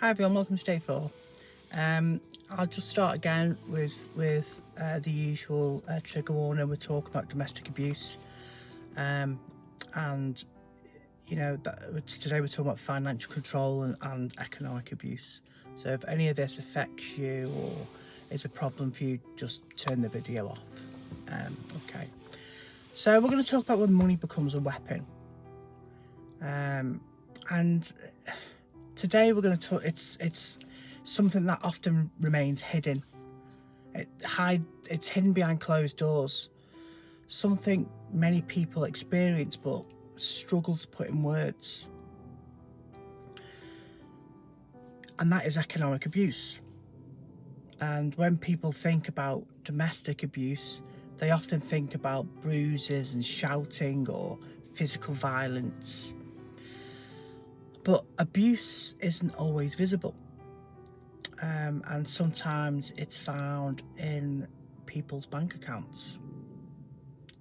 Hi everyone, welcome to day 4. I'll just start again with the usual trigger warning. We're talking about domestic abuse, and today we're talking about financial control and economic abuse. So if any of this affects you or is a problem for you, just turn the video off. Okay. So we're going to talk about when money becomes a weapon, and today we're going to talk. It's something that often remains hidden. It's hidden behind closed doors. Something many people experience but struggle to put in words. And that is economic abuse. And when people think about domestic abuse, they often think about bruises and shouting or physical violence. But abuse isn't always visible. And sometimes it's found in people's bank accounts.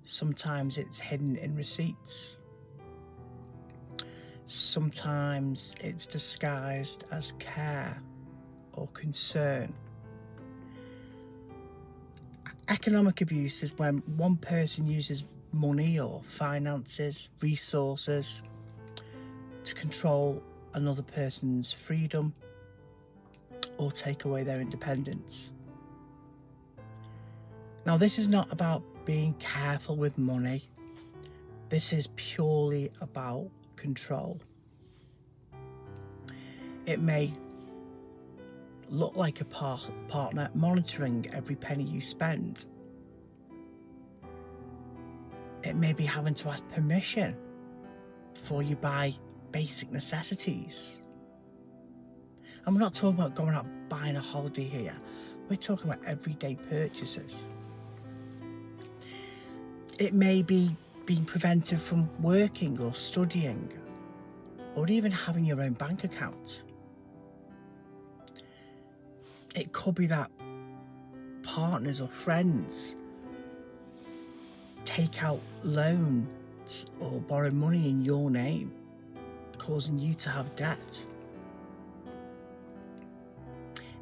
Sometimes it's hidden in receipts. Sometimes it's disguised as care or concern. Economic abuse is when one person uses money or finances, resources to control another person's freedom or take away their independence. Now, this is not about being careful with money. This is purely about control. It may look like a partner monitoring every penny you spend. It may be having to ask permission before you buy basic necessities. And we're not talking about going out buying a holiday here. We're talking about everyday purchases. It may be being prevented from working or studying, or even having your own bank account. It could be that partners or friends take out loans or borrow money in your name, causing you to have debt.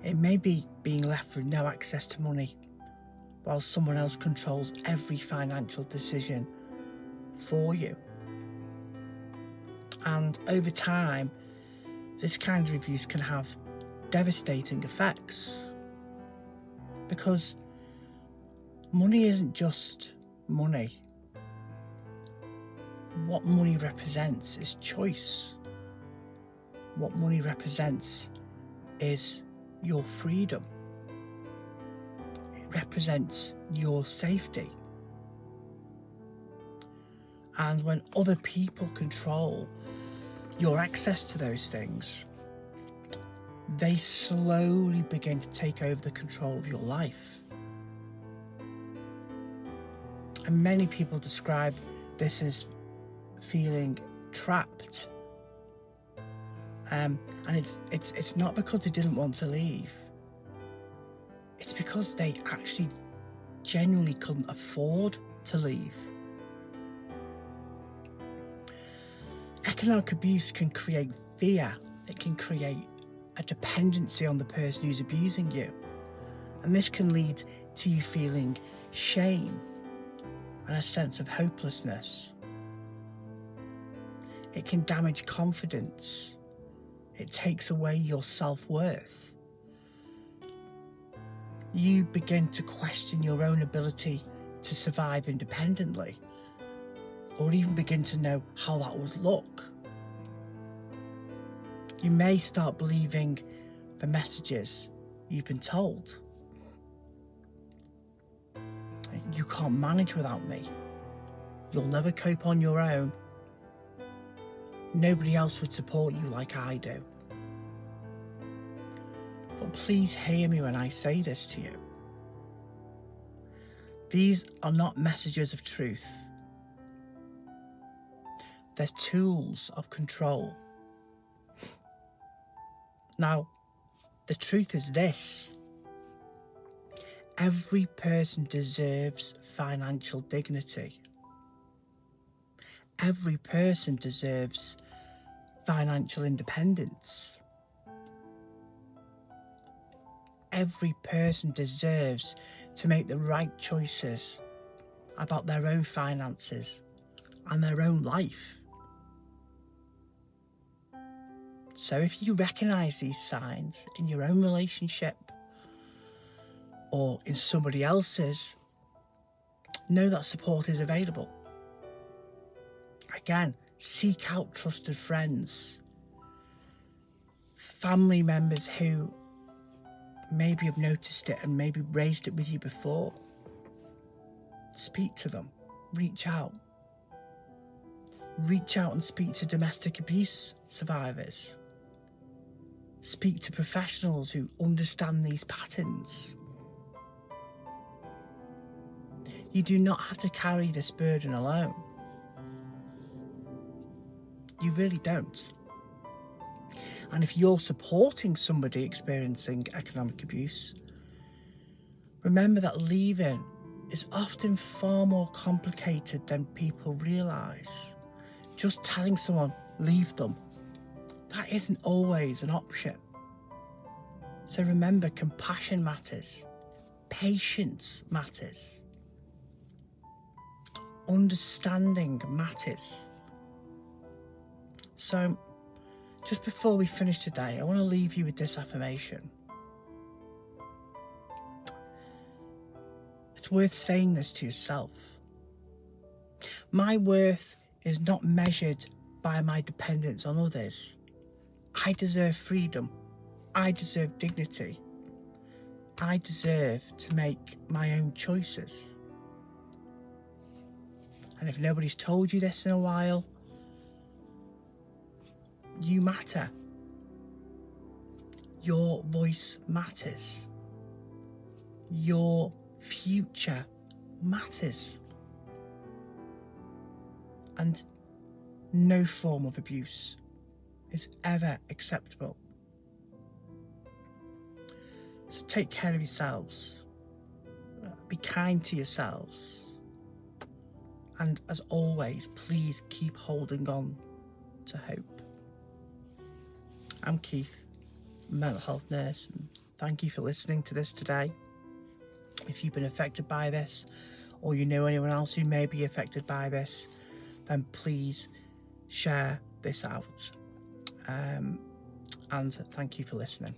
It may be being left with no access to money while someone else controls every financial decision for you. And over time, this kind of abuse can have devastating effects, because money isn't just money. What money represents is choice. What money represents is your freedom. It represents your safety. And when other people control your access to those things, they slowly begin to take over the control of your life. And many people describe this as feeling trapped. And it's not because they didn't want to leave. It's because they actually genuinely couldn't afford to leave. Economic abuse can create fear. It can create a dependency on the person who's abusing you. And this can lead to you feeling shame and a sense of hopelessness. It can damage confidence. It takes away your self-worth. You begin to question your own ability to survive independently, or even begin to know how that would look. You may start believing the messages you've been told. You can't manage without me. You'll never cope on your own. Nobody else would support you like I do. But please hear me when I say this to you. These are not messages of truth. They're tools of control. Now, the truth is this: every person deserves financial dignity. Every person deserves financial independence. every person deserves to make the right choices about their own finances and their own life. So if you recognise these signs in your own relationship or in somebody else's, know that support is available. Again, seek out trusted friends, family members who maybe have noticed it and maybe raised it with you before. Speak to them, reach out. Reach out and speak to domestic abuse survivors. Speak to professionals who understand these patterns. You do not have to carry this burden alone. You really don't. And if you're supporting somebody experiencing economic abuse, remember that leaving is often far more complicated than people realise. Just telling someone, leave them, that isn't always an option. So remember, compassion matters. Patience matters. Understanding matters. So, just before we finish today, I want to leave you with this affirmation. It's worth saying this to yourself. My worth is not measured by my dependence on others. I deserve freedom. I deserve dignity. I deserve to make my own choices. And if nobody's told you this in a while, you matter. Your voice matters. Your future matters. And no form of abuse is ever acceptable. So take care of yourselves. Be kind to yourselves. And as always, please keep holding on to hope. I'm Keith, a mental health nurse, and thank you for listening to this today. If you've been affected by this, or you know anyone else who may be affected by this, then please share this out. And thank you for listening.